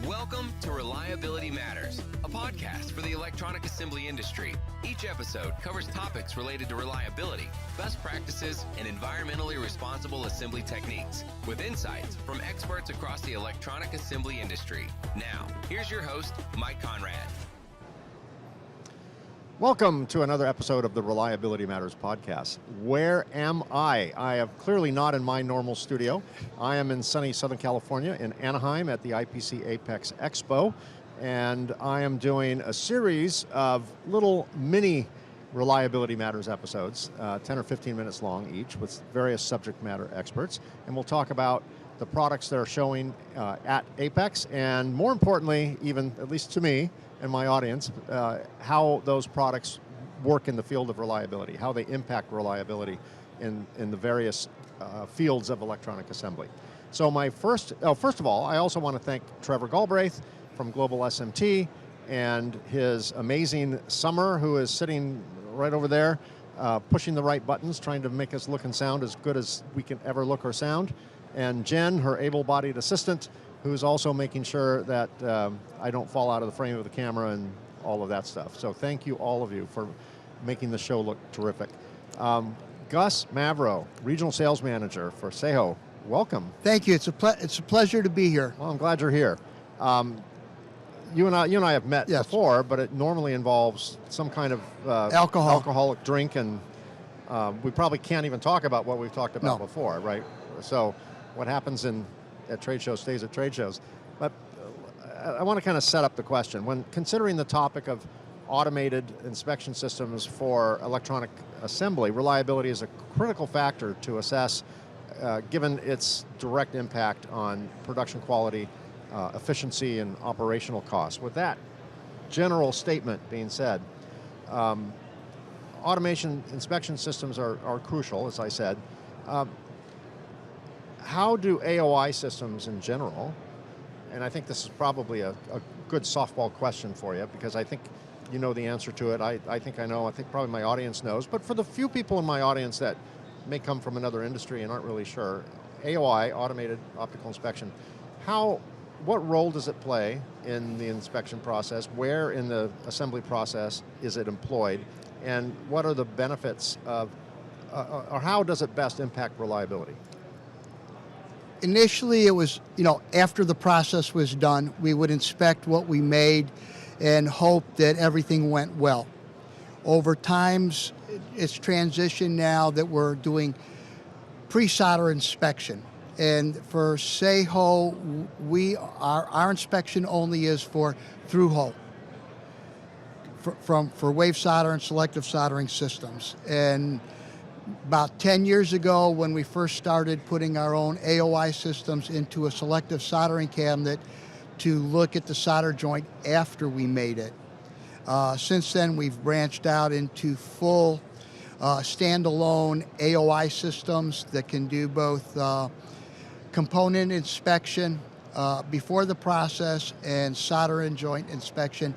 Welcome to Reliability Matters, a podcast for the electronic assembly industry. Each episode covers topics related to reliability, best practices, and environmentally responsible assembly techniques, with insights from experts across the electronic assembly industry. Now, here's your host, Mike Konrad. Welcome to another episode of the Reliability Matters podcast. Where am I? I am clearly not in my normal studio. I am in sunny Southern California in Anaheim at the IPC Apex Expo, and I am doing a series of little mini Reliability Matters episodes, 10 or 15 minutes long each, with various subject matter experts, and we'll talk about the products that are showing at Apex, and more importantly, even at least to me, and my audience, how those products work in the field of reliability, how they impact reliability in the various fields of electronic assembly. So first of all, I also want to thank Trevor Galbraith from Global SMT and his amazing Summer, who is sitting right over there, pushing the right buttons, trying to make us look and sound as good as we can ever look or sound. And Jen, her able-bodied assistant, who's also making sure that I don't fall out of the frame of the camera and all of that stuff. So thank you, all of you, for making the show look terrific. Gus Mavro, Regional Sales Manager for SEHO, welcome. Thank you, it's a pleasure to be here. Well, I'm glad you're here. You and I have met before, but it normally involves some kind of alcoholic drink, and we probably can't even talk about what we've talked about before, right? So what happens at trade shows stays at trade shows. But I want to kind of set up the question. When considering the topic of automated inspection systems for electronic assembly, reliability is a critical factor to assess given its direct impact on production quality, efficiency, and operational costs. With that general statement being said, automation inspection systems are crucial, as I said. How do AOI systems in general, and I think this is probably a good softball question for you, because I think you know the answer to it, I think I know, I think probably my audience knows, but for the few people in my audience that may come from another industry and aren't really sure, AOI, automated optical inspection, what role does it play in the inspection process? Where in the assembly process is it employed? And what are the benefits of, or how does it best impact reliability? Initially, it was, after the process was done, we would inspect what we made and hope that everything went well. Over time, it's transitioned now that we're doing pre-solder inspection. And for SEHO, our inspection only is for through-hole, for wave solder and selective soldering systems. And about 10 years ago, when we first started putting our own AOI systems into a selective soldering cabinet to look at the solder joint after we made it. Since then, we've branched out into full standalone AOI systems that can do both component inspection before the process and solder and joint inspection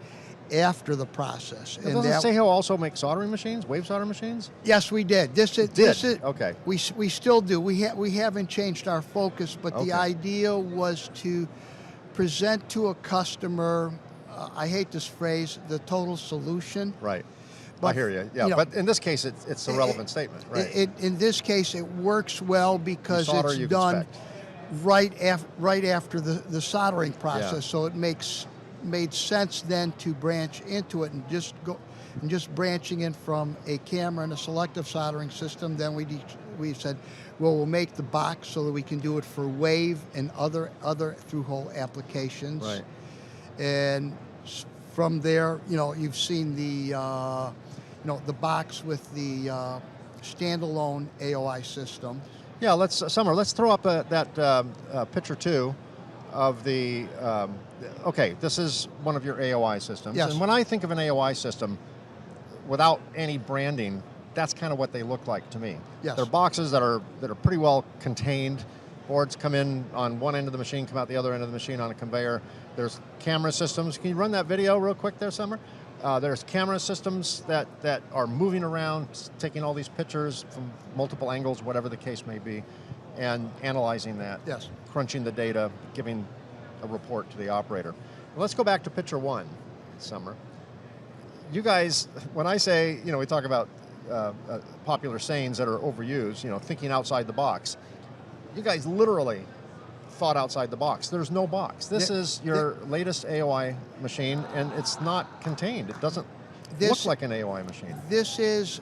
after the process. And doesn't SEHO also make soldering machines, wave solder machines? Yes, we did. This is okay. We still do. We haven't changed our focus, but the idea was to present to a customer, I hate this phrase, the total solution. Right. But, I hear you. Yeah, but in this case, it's a relevant statement, right? In this case, it works well because it's done right after the soldering process. Yeah. So it made sense then to branch into it and just branching in from a camera and a selective soldering system. Then we said, well, we'll make the box so that we can do it for wave and other through-hole applications. Right. And from there, you've seen the box with the standalone AOI system. Yeah, Summer, let's throw up that picture too of the, this is one of your AOI systems. Yes. And when I think of an AOI system, without any branding, that's kind of what they look like to me. Yes. They're boxes that are pretty well contained. Boards come in on one end of the machine, come out the other end of the machine on a conveyor. There's camera systems. Can you run that video real quick there, Summer? There's camera systems that are moving around, taking all these pictures from multiple angles, whatever the case may be, and analyzing that. Yes. Crunching the data, giving a report to the operator. Let's go back to picture one, Summer. You guys, when I say, we talk about popular sayings that are overused, thinking outside the box. You guys literally thought outside the box. There's no box. This is your latest AOI machine, and it's not contained. It doesn't look like an AOI machine. This is,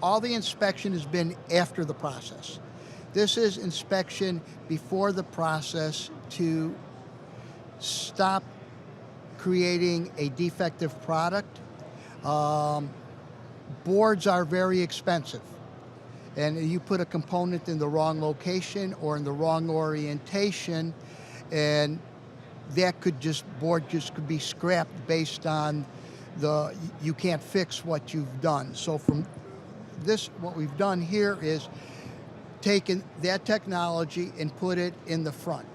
all the inspection has been after the process. This is inspection before the process to stop creating a defective product. Boards are very expensive, and you put a component in the wrong location or in the wrong orientation, and that board could be scrapped based on you can't fix what you've done. So from this, what we've done here is taken that technology and put it in the front.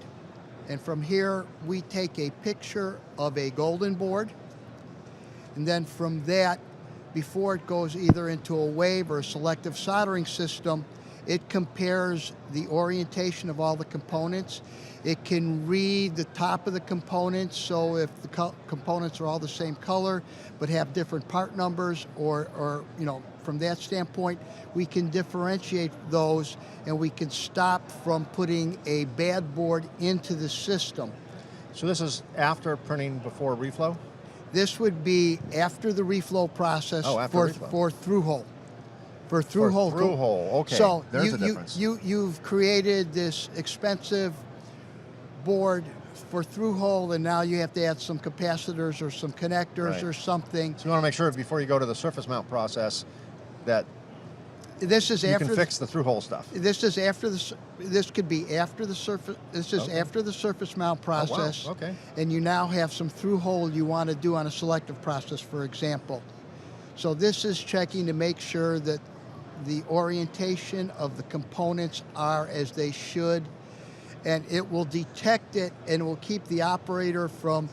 And from here, we take a picture of a golden board, and then from that, before it goes either into a wave or a selective soldering system, it compares the orientation of all the components. It can read the top of the components, so if the components are all the same color but have different part numbers, or from that standpoint, we can differentiate those, and we can stop from putting a bad board into the system. So this is after printing, before reflow? This would be after the reflow process for through hole. For through hole. Through hole, okay. So there's a difference. You've created this expensive board for through hole, and now you have to add some capacitors or some connectors or something. So you want to make sure before you go to the surface mount process that this is you after can fix the through hole stuff. This is after the. This could be after the surface. This is after the surface mount process. Oh, wow. Okay. And you now have some through hole you want to do on a selective process, for example. So this is checking to make sure that the orientation of the components are as they should, and it will detect it, and it will keep the operator from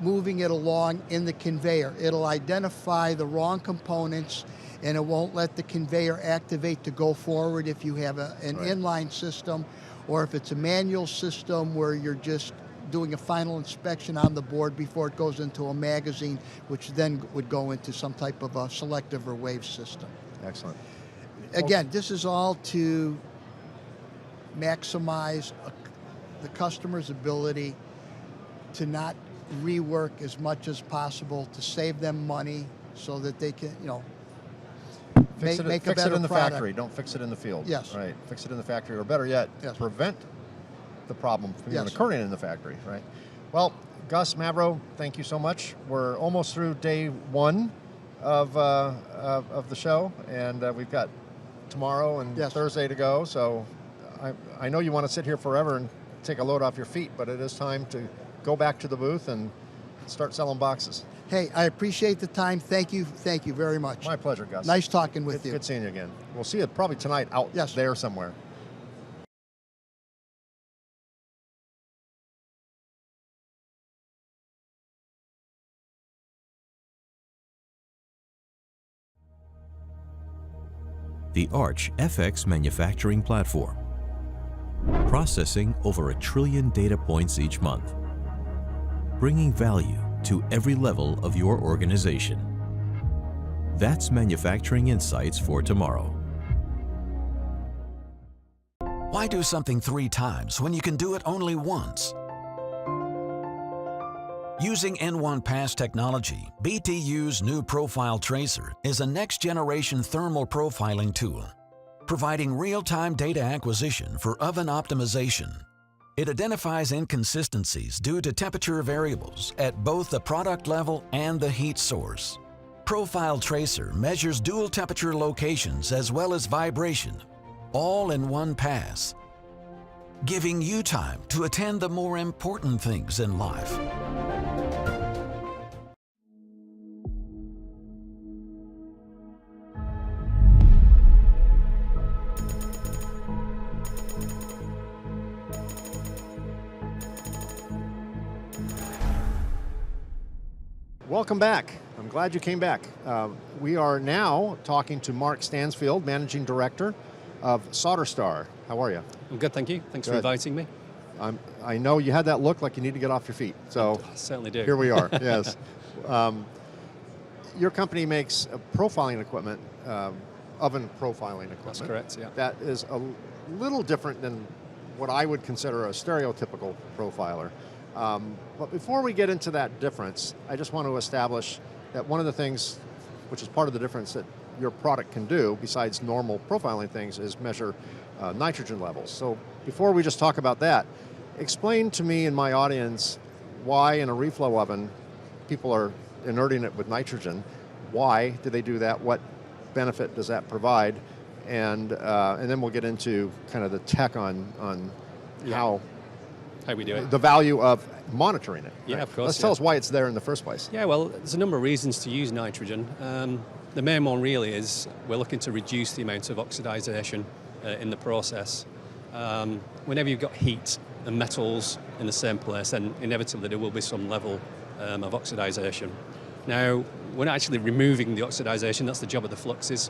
moving it along in the conveyor. It'll identify the wrong components, and it won't let the conveyor activate to go forward if you have an inline system, or if it's a manual system where you're just doing a final inspection on the board before it goes into a magazine, which then would go into some type of a selective or wave system. Excellent. Again, this is all to maximize the customer's ability to not rework as much as possible, to save them money so that they can, Fix make it a better in the product. factory. Don't fix it in the field. Yes. Right. Fix it in the factory, or better yet, prevent the problem from even occurring in the factory. Right. Well, Gus, Mavro, thank you so much. We're almost through day one of the show, and we've got tomorrow and Thursday to go. So I know you want to sit here forever and take a load off your feet, but it is time to go back to the booth and start selling boxes. Hey, I appreciate the time. Thank you very much. My pleasure, Gus. Nice talking with you. Good seeing you again. We'll see you probably tonight out there somewhere. The Arch FX manufacturing platform, processing over 1 trillion data points each month, bringing value to every level of your organization. That's manufacturing insights for tomorrow. Why do something 3 times when you can do it only once? Using N1 Pass technology, BTU's new Profile Tracer is a next-generation thermal profiling tool, providing real-time data acquisition for oven optimization. It identifies inconsistencies due to temperature variables at both the product level and the heat source. Profile Tracer measures dual temperature locations as well as vibration, all in one pass, giving you time to attend the more important things in life. Welcome back. I'm glad you came back. We are now talking to Mark Stansfield, Managing Director of Solderstar. How are you? I'm good, thank you. Thanks for inviting me. I know you had that look like you need to get off your feet. So I certainly do. Here we are, yes. Your company makes profiling equipment, oven profiling equipment. That's correct, yeah. That is a little different than what I would consider a stereotypical profiler. But before we get into that difference, I just want to establish that one of the things, which is part of the difference that your product can do, besides normal profiling things, is measure nitrogen levels. So before we just talk about that, explain to me and my audience why in a reflow oven people are inerting it with nitrogen. Why do they do that? What benefit does that provide? And then we'll get into kind of the tech on how we do it. The value of monitoring it. Yeah, right? of course. Let's tell us why it's there in the first place. Yeah, well, there's a number of reasons to use nitrogen. The main one really is we're looking to reduce the amount of oxidization in the process. Whenever you've got heat and metals in the same place, then inevitably there will be some level of oxidization. Now, we're not actually removing the oxidization, that's the job of the fluxes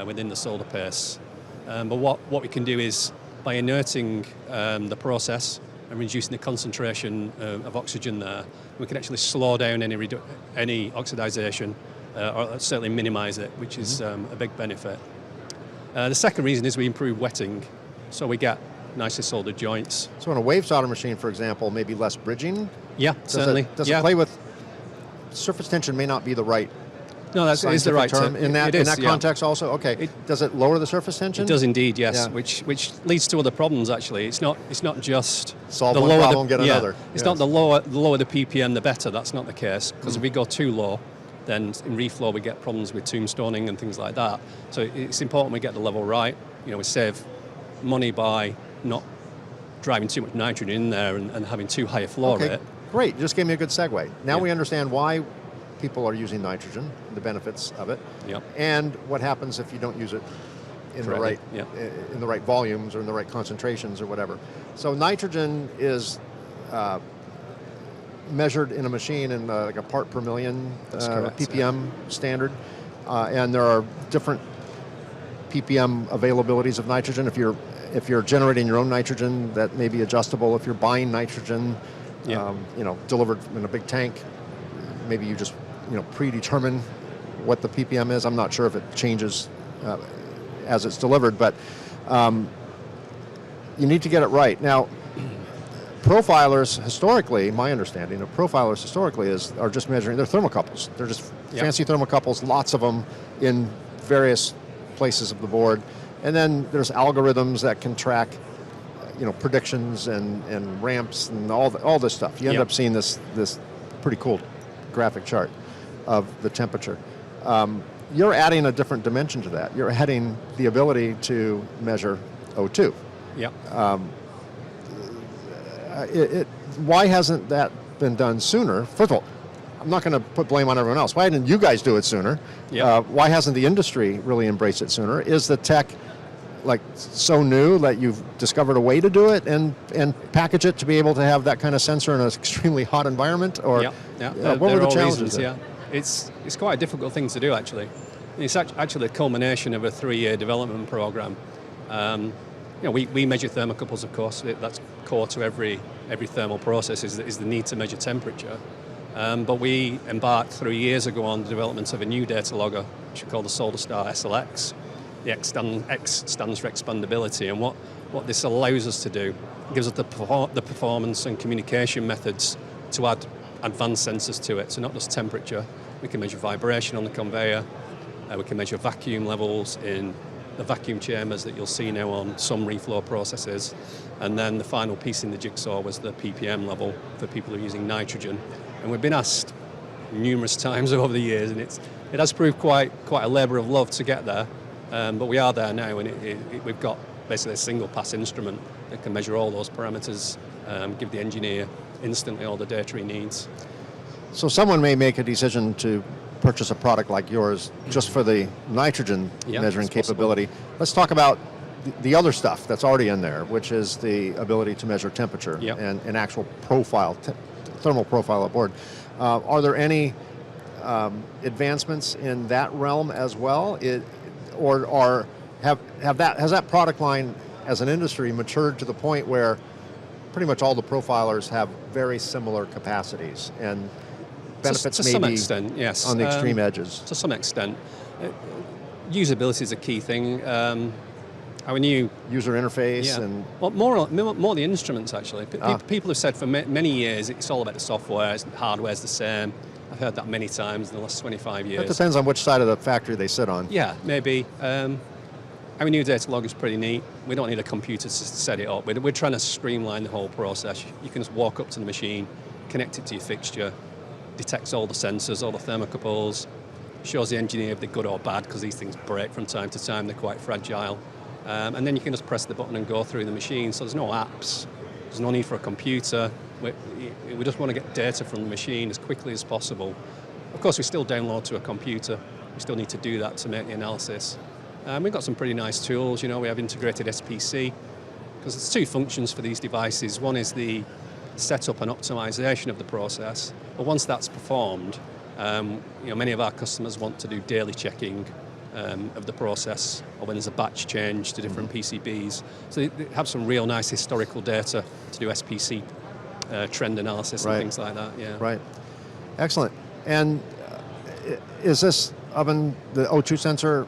within the solder paste. But what we can do is, by inerting the process and reducing the concentration of oxygen there, we can actually slow down any oxidization, or certainly minimize it, which is a big benefit. The second reason is we improve wetting, so we get nicely soldered joints. So in a wave solder machine, for example, maybe less bridging? Yeah, certainly. Does it play with, surface tension may not be the right No, that is the right term. In that context also? Okay. Does it lower the surface tension? It does indeed, yes, Yeah. which leads to other problems actually. It's not just solve the one lower problem, get another. It's not the lower the ppm the better, that's not the case, because if we go too low, then in reflow we get problems with tombstoning and things like that. So it's important we get the level right. You know, we save money by not driving too much nitrogen in there and having too high a flow rate. Great, you just gave me a good segue. Now Yeah. we understand why people are using nitrogen, the benefits of it, Yep. and what happens if you don't use it in the Correctly, right in the right volumes or in the right concentrations or whatever. So nitrogen is measured in a machine in like a part per million ppm standard, and there are different ppm availabilities of nitrogen. If you're generating your own nitrogen, that may be adjustable. If you're buying nitrogen, delivered in a big tank, maybe you just predetermine what the ppm is. I'm not sure if it changes as it's delivered, but you need to get it right. Now, profilers historically, my understanding of profilers historically are just measuring, they're thermocouples. They're just fancy thermocouples, lots of them in various places of the board. And then there's algorithms that can track predictions and ramps and all this stuff. You end up seeing this pretty cool graphic chart of the temperature. You're adding a different dimension to that. You're adding the ability to measure O2. Yeah. Why hasn't that been done sooner? First of all, I'm not going to put blame on everyone else. Why didn't you guys do it sooner? Yeah. Why hasn't the industry really embraced it sooner? Is the tech so new that you've discovered a way to do it and package it to be able to have that kind of sensor in an extremely hot environment? Or what were the challenges? It's quite a difficult thing to do actually. It's actually a culmination of a 3-year development program. We measure thermocouples, of course. That's core to every thermal process is the need to measure temperature. But we embarked 3 years ago on the development of a new data logger, which we call the Solderstar SLX. The X stands for expandability, and what this allows us to do, it gives us the performance and communication methods to add advanced sensors to it. So not just temperature, we can measure vibration on the conveyor, we can measure vacuum levels in the vacuum chambers that you'll see now on some reflow processes, and then the final piece in the jigsaw was the ppm level for people who are using nitrogen. And we've been asked numerous times over the years, and it has proved quite a labour of love to get there. But we are there now, and we've got basically a single pass instrument that can measure all those parameters, give the engineer instantly all the data he needs. So someone may make a decision to purchase a product like yours just for the nitrogen measuring capability. Possible. Let's talk about the other stuff that's already in there, which is the ability to measure temperature and an actual profile, thermal profile aboard. Are there any advancements in that realm as well? Has that product line as an industry matured to the point where pretty much all the profilers have very similar capacities, and benefits to may some be extent, yes. on the extreme edges. To some extent. Usability is a key thing. Our new User interface and... Well, more the instruments, actually. People have said for many years it's all about the software, hardware's the same. I've heard that many times in the last 25 years. It depends on which side of the factory they sit on. Yeah, maybe. Our new data log is pretty neat. We don't need a computer to set it up. We're trying to streamline the whole process. You can just walk up to the machine, connect it to your fixture, detects all the sensors, all the thermocouples, shows the engineer if they're good or bad, because these things break from time to time, they're quite fragile. And then you can just press the button and go through the machine. So there's no apps, there's no need for a computer. We just want to get data from the machine as quickly as possible. Of course, we still download to a computer. We still need to do that to make the analysis. We've got some pretty nice tools. You know, we have integrated SPC, because there's two functions for these devices. One is the setup and optimization of the process. But once that's performed, you know, many of our customers want to do daily checking of the process, or when there's a batch change to different PCBs. So they have some real nice historical data to do SPC trend analysis and things like that. Yeah. Right. Excellent. And is this oven, the O2 sensor,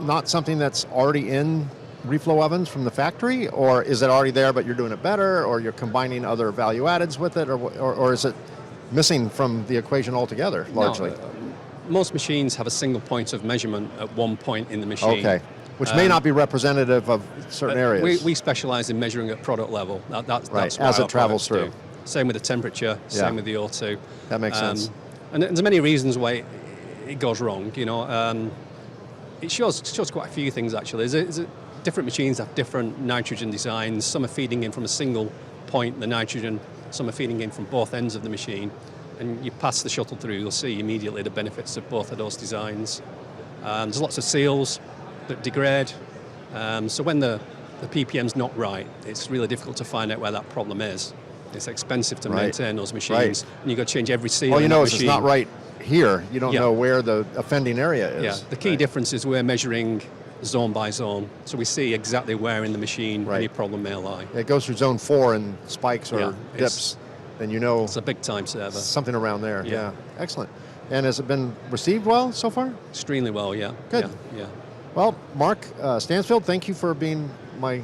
not something that's already in reflow ovens from the factory, or is it already there but you're doing it better, or you're combining other value addeds with it, or is it missing from the equation altogether, largely? No, most machines have a single point of measurement at one point in the machine. Okay, which may not be representative of certain areas. We specialize in measuring at product level. That's as it travels through. Same with the temperature, same with the O2. That makes sense. And there's many reasons why it goes wrong. You know, it shows quite a few things, actually. Different machines have different nitrogen designs. Some are feeding in from a single point, the nitrogen. Some are feeding in from both ends of the machine. And you pass the shuttle through, you'll see immediately the benefits of both of those designs. There's lots of seals that degrade. So when the PPM's not right, it's really difficult to find out where that problem is. It's expensive to maintain those machines. And you've got to change every seal. All you know is it's not right here. You don't know where the offending area is. Yeah, the key difference is we're measuring zone by zone. So we see exactly where in the machine any problem may lie. It goes through zone 4 and spikes or dips. Then you know it's a big time saver. Something around there. Yeah. Excellent. And has it been received well so far? Extremely well, yeah. Good. Yeah. Well, Mark Stansfield, thank you for being my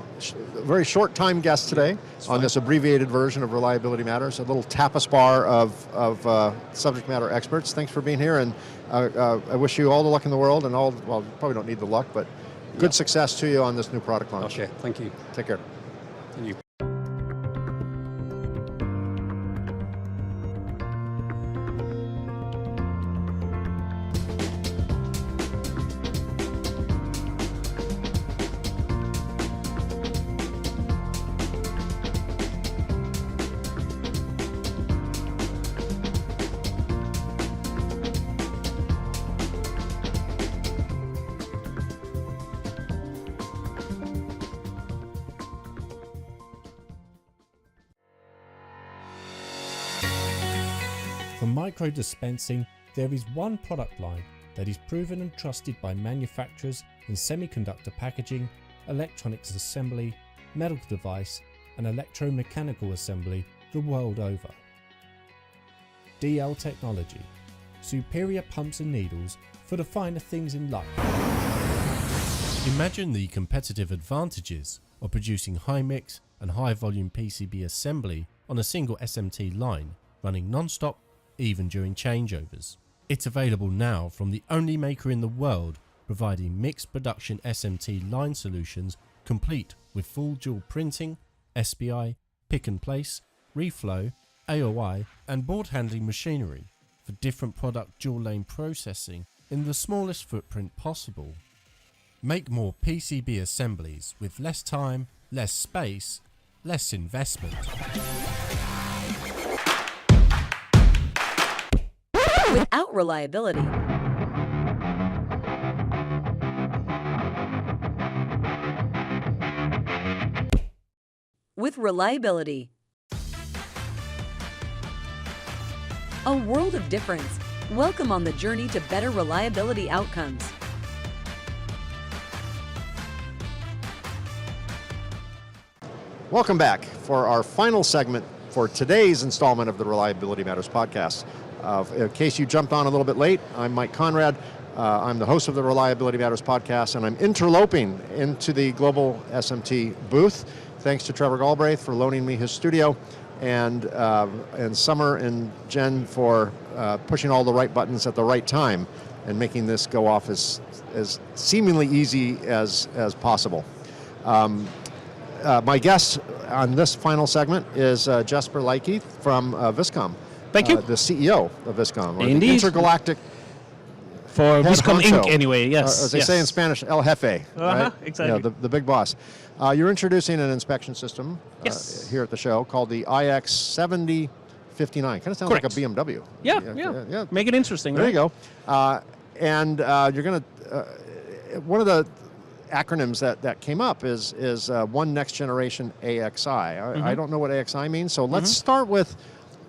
very short time guest today on this abbreviated version of Reliability Matters, a little tapas bar of subject matter experts. Thanks for being here, and I wish you all the luck in the world, and well, you probably don't need the luck, but good success to you on this new product launch. Okay, thank you. Take care. Thank you. For micro-dispensing, there is one product line that is proven and trusted by manufacturers in semiconductor packaging, electronics assembly, medical device, and electromechanical assembly the world over. DL Technology, superior pumps and needles for the finer things in life. Imagine the competitive advantages of producing high mix and high volume PCB assembly on a single SMT line running non-stop even during changeovers. It's available now from the only maker in the world providing mixed production SMT line solutions complete with full dual printing, SPI, pick and place, reflow, AOI and board handling machinery for different product dual lane processing in the smallest footprint possible. Make more PCB assemblies with less time, less space, less investment. Without reliability, with reliability, a world of difference. Welcome on the journey to better reliability outcomes. Welcome back for our final segment for today's installment of the Reliability Matters podcast. In case you jumped on a little bit late, I'm Mike Konrad. I'm the host of the Reliability Matters podcast, and I'm interloping into the Global SMT booth. Thanks to Trevor Galbraith for loaning me his studio, and Summer and Jen for pushing all the right buttons at the right time and making this go off as seemingly easy as possible. My guest on this final segment is Jesper Lykeith from Viscom. Thank you. The CEO of Viscom, or Indeed. the Intergalactic For head Viscom honcho, Inc. anyway, yes. as they say in Spanish, El Jefe. Right? Exactly. You know, the big boss. You're introducing an inspection system Yes. here at the show called the IX7059. Kind of sounds Correct. like a BMW. Yeah. Make it interesting, There right? you go. And you're going to, one of the acronyms that came up is One Next Generation AXI. I don't know what AXI means, so let's start with,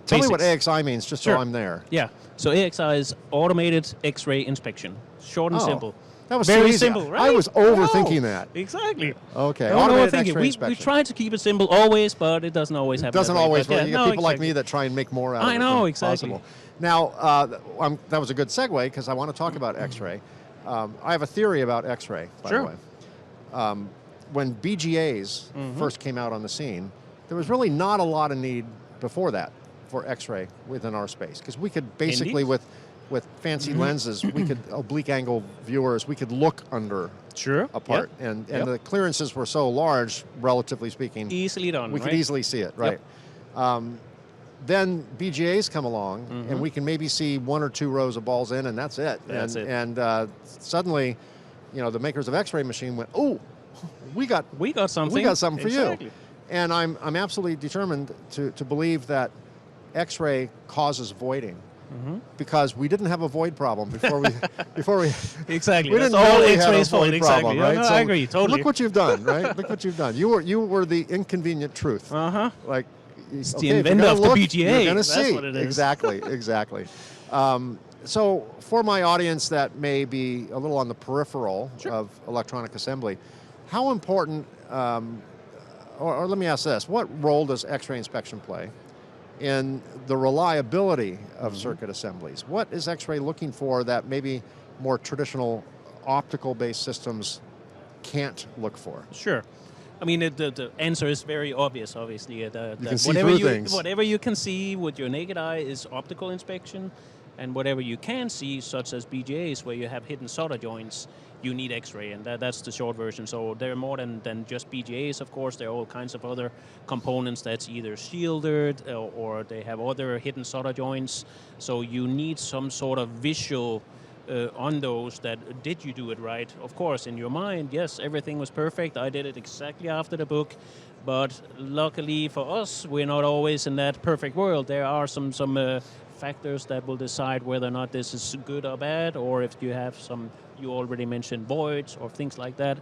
tell me what Basics. AXI means, just Sure. so I'm there. Yeah. So AXI is Automated X-Ray Inspection. Short and Oh, simple. That was Very too easy. simple, right? I was overthinking that. Exactly. Okay, Don't automated overthink it. X-ray We inspection. try to keep it simple always, but it doesn't always happen. Doesn't that way. always But work. yeah, You get no, people like exactly. me that try and make more out of I it know, than exactly. possible. Now, that was a good segue because I want to talk about X-ray. I have a theory about X-ray, by Sure. the way. When BGAs first came out on the scene, there was really not a lot of need before that for X-ray within our space, because we could basically, Indeed. with fancy lenses, we could oblique angle viewers, we could look under Sure. a part, and the clearances were so large, relatively speaking, Easily done, we right? could easily see it, right? Then BGAs come along, and we can maybe see one or two rows of balls in, and that's it. That's it. And suddenly, the makers of X-ray machine went, "Oh, we got something. we got something for Exactly. you." And I'm absolutely determined to believe that X-ray causes voiding, because we didn't have a void problem before we Exactly. we That's didn't know all we had a X-ray's fault. void Exactly. problem, Yeah, right? no, So I agree. Totally. Look what you've done, right? Look what you've done. You were the inconvenient truth. Like, It's okay, the if you're inventor gonna of the look, BGA. You're going to That's see. what it is. Exactly. So for my audience that may be a little on the peripheral of electronic assembly, how important, or let me ask this, what role does X-ray inspection play in the reliability of circuit assemblies? What is X-ray looking for that maybe more traditional optical-based systems can't look for? Sure. I mean, the answer is very obvious, obviously. That can see whatever through things. Whatever you can see with your naked eye is optical inspection, and whatever you can see, such as BGAs, where you have hidden solder joints, you need X-ray, and that's the short version. So there are more than just BGAs, of course. There are all kinds of other components that's either shielded or they have other hidden solder joints. So you need some sort of visual on those that, did you do it right? Of course, in your mind, yes, everything was perfect. I did it exactly after the book. But luckily for us, we're not always in that perfect world. There are some factors that will decide whether or not this is good or bad, or if you have you already mentioned voids or things like that.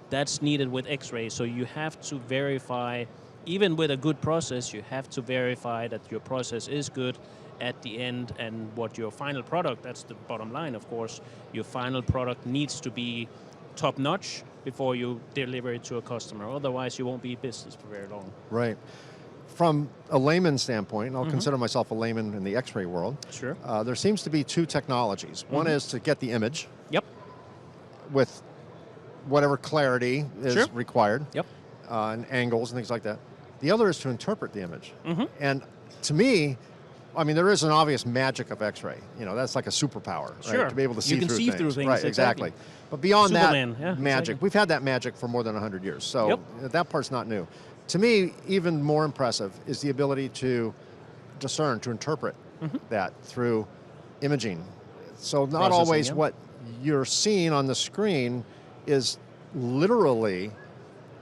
That's needed with X-ray. So you have to verify, even with a good process, you have to verify that your process is good at the end, and what your final product, that's the bottom line, of course, your final product needs to be top-notch before you deliver it to a customer. Otherwise, you won't be in business for very long. Right. From a layman standpoint, and I'll consider myself a layman in the X-ray world, Sure. there seems to be two technologies. One is to get the image Yep. with whatever clarity is Sure. required, Yep. and angles and things like that. The other is to interpret the image. And to me, I mean, there is an obvious magic of X-ray. That's like a superpower, right? Sure. To be able to see You can through see things. through things, Right, exactly. But beyond Superman, that yeah, magic, exactly. we've had that magic for more than 100 years. So Yep. that part's not new. To me, even more impressive is the ability to discern, to interpret that through imaging. So not Processing, always yeah. what you're seeing on the screen is literally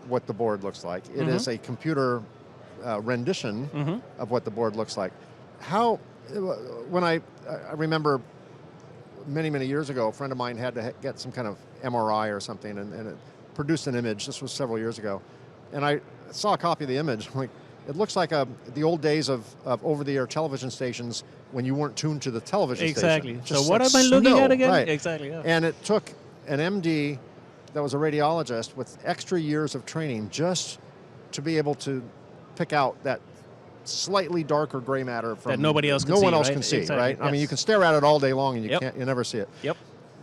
what the board looks like. It is a computer rendition of what the board looks like. When I remember many years ago, a friend of mine had to get some kind of MRI or something, and it produced an image. This was several years ago. And I saw a copy of the image. Like, it looks like the old days of over-the-air television stations when you weren't tuned to the television Exactly. station. So Just what like am I looking snow. at again? Right. Exactly, yeah. And it took an MD that was a radiologist with extra years of training just to be able to pick out that slightly darker gray matter from that nobody else can no see, one else right? can see, Exactly, right? I mean, yes. you can stare at it all day long and you Yep. you never see it. Yep.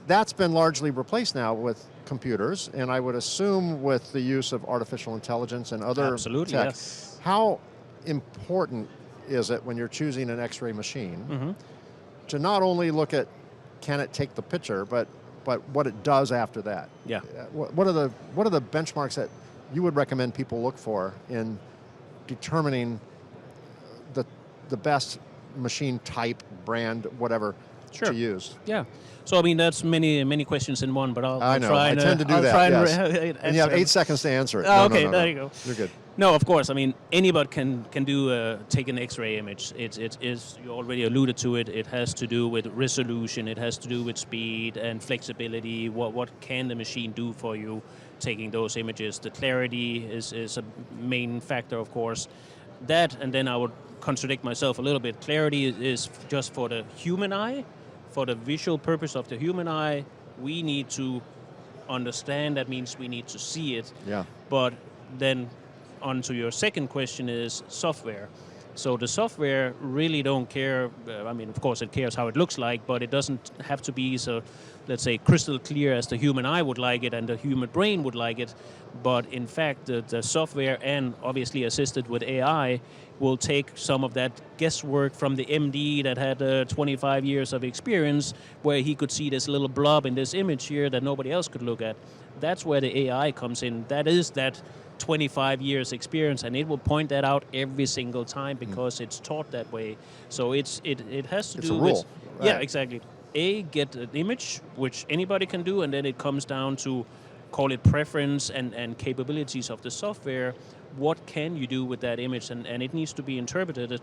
That's been largely replaced now with computers, and I would assume with the use of artificial intelligence and other Absolutely, tech. yes. How important is it when you're choosing an X-ray machine Mm-hmm. to not only look at can it take the picture, but what it does after that? Yeah. What are the benchmarks that you would recommend people look for in determining the best machine type, brand, whatever Sure. to use? Yeah. So I mean, that's many questions in one, but I'll I know. try I and, tend to do I'll that. try Yes. And you have answer 8 seconds to answer it. Oh, No, okay, no, there you go. You're good. No, of course. I mean, anybody can do take an X-ray image. It is, you already alluded to it. It has to do with resolution. It has to do with speed and flexibility. What can the machine do for you taking those images? The clarity is a main factor, of course. That, and then I would contradict myself a little bit. Clarity is just for the human eye, for the visual purpose of the human eye. We need to understand. That means we need to see it. Yeah. But then on to your second question is software. So the software really don't care. I mean, of course, it cares how it looks like, but it doesn't have to be so, let's say, crystal clear as the human eye would like it and the human brain would like it. But in fact, the software, and obviously assisted with AI, will take some of that guesswork from the MD that had 25 years of experience, where he could see this little blob in this image here that nobody else could look at. That's where the AI comes in. That is that 25 years experience, and it will point that out every single time because it's taught that way. So it has to It's do a with rule, yeah, right. exactly. Get an image, which anybody can do, and then it comes down to, call it preference and capabilities of the software. What can you do with that image? And it needs to be interpreted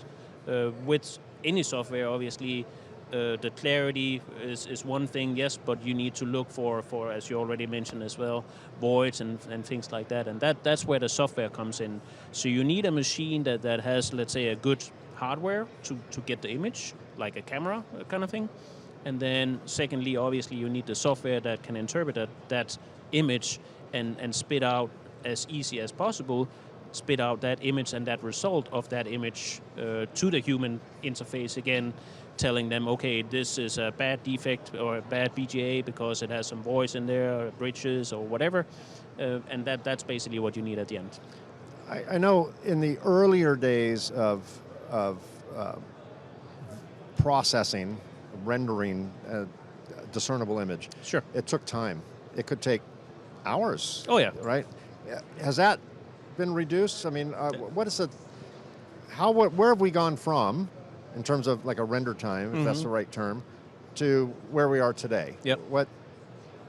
with any software, obviously. The clarity is one thing, yes, but you need to look for, as you already mentioned as well, voids and things like that. And that's where the software comes in. So you need a machine that has, let's say, a good hardware to get the image, like a camera kind of thing. And then secondly, obviously, you need the software that can interpret that image and spit out as easy as possible, spit out that image and that result of that image to the human interface again, telling them, okay, this is a bad defect or a bad BGA because it has some voice in there, or bridges or whatever, and that's basically what you need at the end. I know in the earlier days of processing, rendering a discernible image, Sure. it took time. It could take hours. Oh, yeah. Right? Has that been reduced? I mean, what is it? Where have we gone from, in terms of like a render time, if that's the right term, to where we are today? Yep.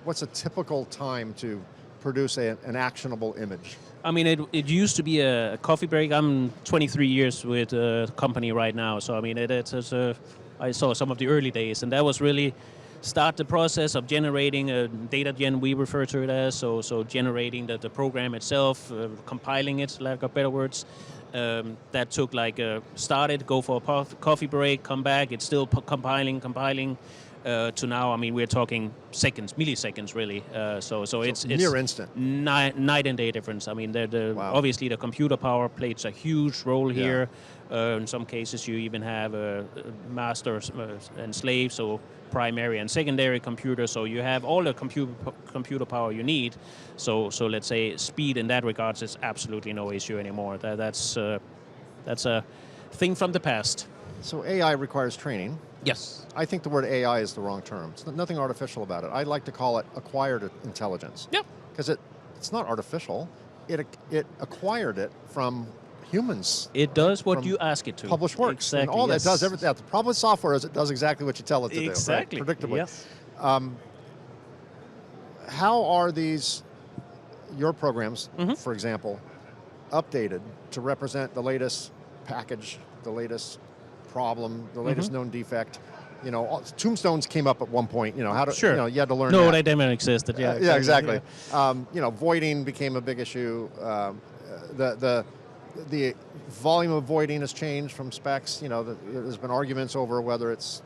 What's a typical time to produce an actionable image? I mean, it used to be a coffee break. I'm 23 years with a company right now, so I mean, I saw some of the early days, and that was really start the process of generating a data gen, we refer to it as, so generating the program itself, compiling it, lack of better words. That took started, go for a coffee break, come back, it's still compiling, to now, I mean, we're talking seconds, milliseconds, really. So it's near instant. Night and day difference. I mean, Wow. obviously the computer power plays a huge role here. In some cases, you even have masters and slaves, so primary and secondary computers. So you have all the computer power you need. So let's say speed in that regards is absolutely no issue anymore. That's a thing from the past. So AI requires training. Yes. I think the word AI is the wrong term. It's nothing artificial about it. I like to call it acquired intelligence. Yep. Because it's not artificial. It acquired it from humans. It does what from you ask it to. Published works. Exactly. And all yes. that does everything. The problem with software is it does exactly what you tell it to Exactly. do. Right? Predictably. Yes. How are your programs, Mm-hmm. for example, updated to represent the latest package, the latest problem, the latest known defect? You know, tombstones came up at one point. You know, how to, Sure. you know, you had to learn No, that. they never existed. Yeah. Yeah, exactly. You know, voiding became a big issue. The volume of voiding has changed from specs. You know, there's been arguments over whether it's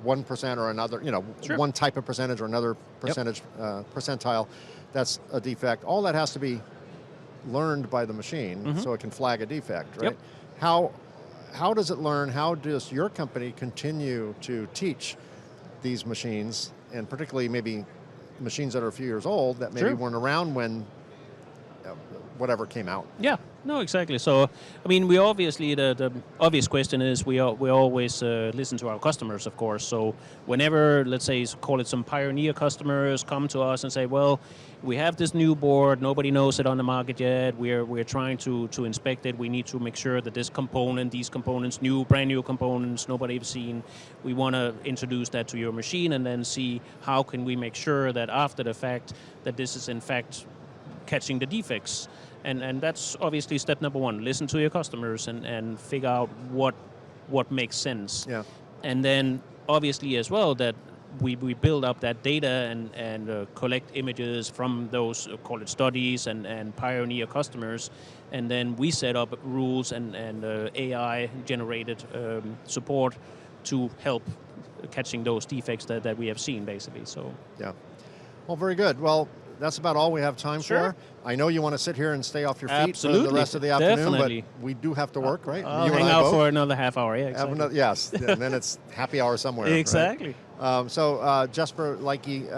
1% or another. You know, Sure. one type of percentage or another percentage percentile. That's a defect. All that has to be learned by the machine, so it can flag a defect, right? Yep. How does it learn? How does your company continue to teach these machines, and particularly maybe machines that are a few years old that maybe weren't around when whatever came out? Yeah, no, exactly. So, I mean, we obviously, the obvious question is we always listen to our customers, of course. So whenever, let's say, call it some pioneer customers come to us and say, well, we have this new board, nobody knows it on the market yet, we're trying to inspect it, we need to make sure that this component, these components, brand new components, nobody have seen, we want to introduce that to your machine and then see how can we make sure that after the fact that this is in fact catching the defects. And that's obviously step number one. Listen to your customers and figure out what makes sense. Yeah. And then obviously as well that we build up that data and collect images from those, call it studies and pioneer customers. And then we set up rules and AI generated support to help catching those defects that we have seen basically. So yeah. Well, very good. Well, that's about all we have time Sure. for. I know you want to sit here and stay off your feet Absolutely. for the rest of the afternoon, Definitely. but we do have to work, right? I'll You and hang I out both. for another half hour. Yeah, Have exactly. another, yes, and then it's happy hour somewhere. right? Exactly. So Jesper Leike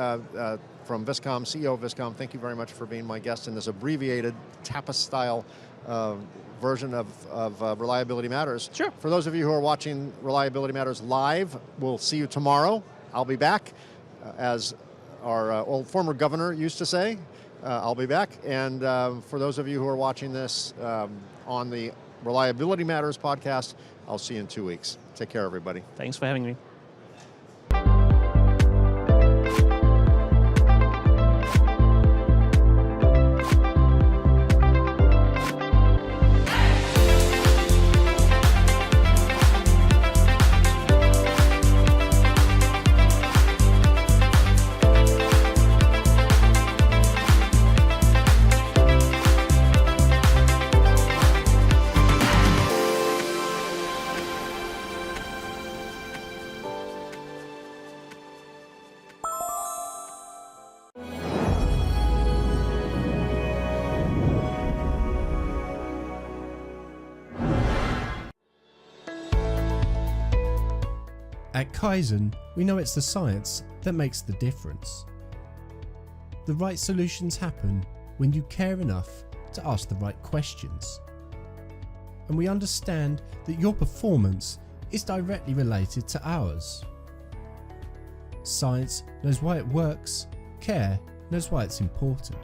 from Viscom, CEO of Viscom, thank you very much for being my guest in this abbreviated TAPA-style version of Reliability Matters. Sure. For those of you who are watching Reliability Matters live, we'll see you tomorrow. I'll be back, as our old former governor used to say. I'll be back. And for those of you who are watching this on the Reliability Matters podcast, I'll see you in 2 weeks. Take care, everybody. Thanks for having me. At Kaizen, we know it's the science that makes the difference. The right solutions happen when you care enough to ask the right questions. And we understand that your performance is directly related to ours. Science knows why it works, care knows why it's important.